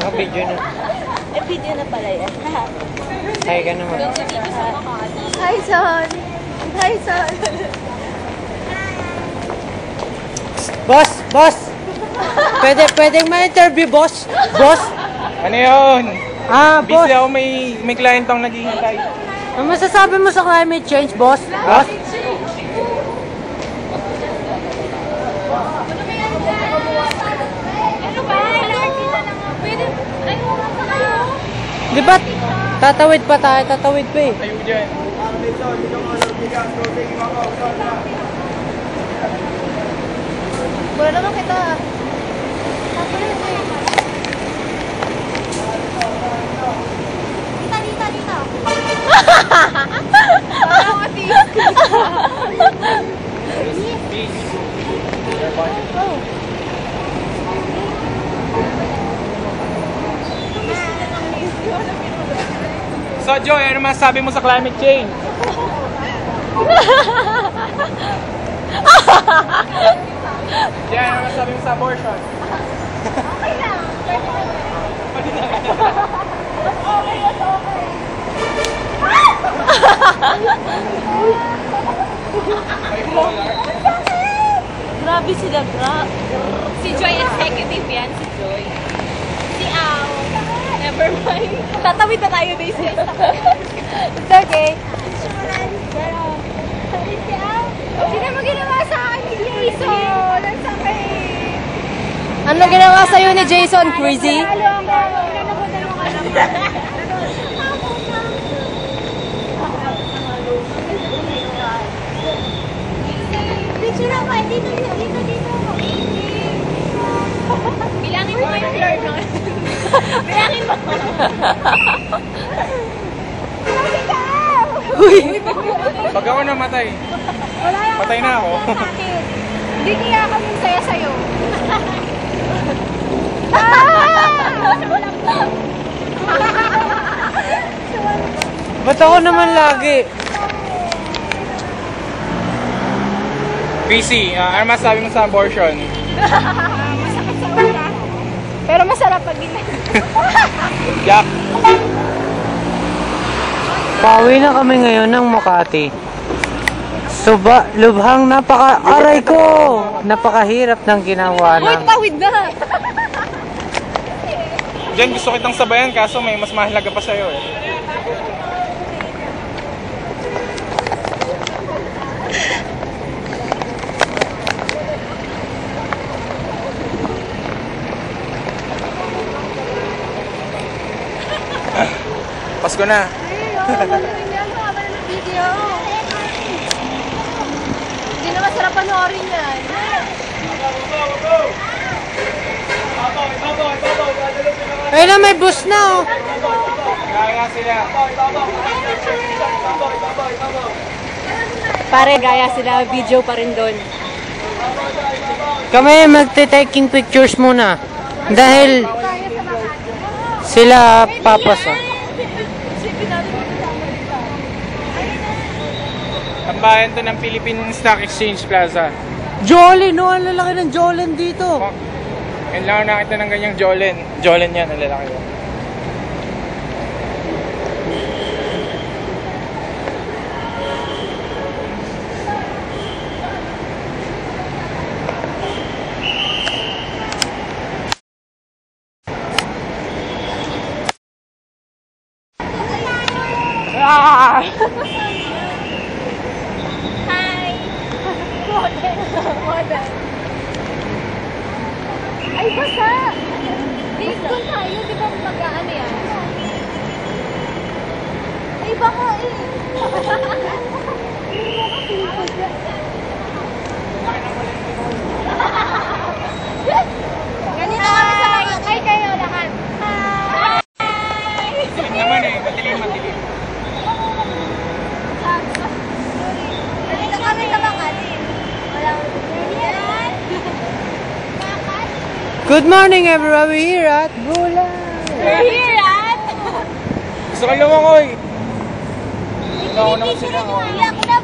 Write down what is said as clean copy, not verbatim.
Naka-video na. Eh, video na pala yan. Hi ka naman. Hi, son! Hi, son! Boss! Boss! Pwedeng ma-interview, boss? Boss? Ano yun? Boss. Busy ako, may client ang naghihintay. Ano masasabi mo sa climate change, boss? Boss? Di ba? Tatawid pa tayo, tatawid pa eh. Tayo dyan. Wala naman kita. Dita. Parang kasi. So Joy, ano masasabi mo sa climate change? Diyan, ano masasabi mo sa abortion? Okay lang. Grabe sila, Si Joy executive yan, si Joy. Si Ao. Never mind. Tatawid na tayo this year. It's okay. Pero, si Ao. Sino mo ginawa sa akin ni Jason? Ang sakit. Ano ginawa sa'yo ni Jason, crazy? Picture ako, dito. Bilangin mo yung floor no? Bilangin mo. Uy! Pag ako namatay, Wala lang patay na ako. Hindi kaya kami saya sa'yo. Ba't ako naman lagi? PC, ano masasabi mo sa abortion? Masakit sa una. Pero masarap pag gina. Jack. Pauwi na kami ngayon ng Makati. Lubhang aray ko! Napakahirap ng ginawa Uy, ng... tawid na! Diyan gusto kitang sabayan kaso may mas mahalaga pa sa'yo eh. Pasko na. Hindi na masarap panoorin yan. Ay na, may bus na oh! Gaya sila. Pare, gaya sila. Video pa rin doon. Kami magte-taking pictures muna. Dahil sila papasok. Ang bayan to ng Philippine Stock Exchange Plaza. Jolene, no? Ang lalaki ng Jolene dito. Ngayon lang ako nakita ng ganyang Jolene. Jolene yan, ang lalaki yan. Hi! Model. Ay, basa! Dito tayo, di ba mag-ano yan? Ay, baka eh! Ganito kami sa kayo. Ay, kayo lahat. Hi! Madilim naman eh, madilim. Ganito kami sa Makati. Walang yan. Good morning everyone, we're here at Bulan. We're here at... Gusto kayo lumangoy. Ikaw naman sila. Hindi ako na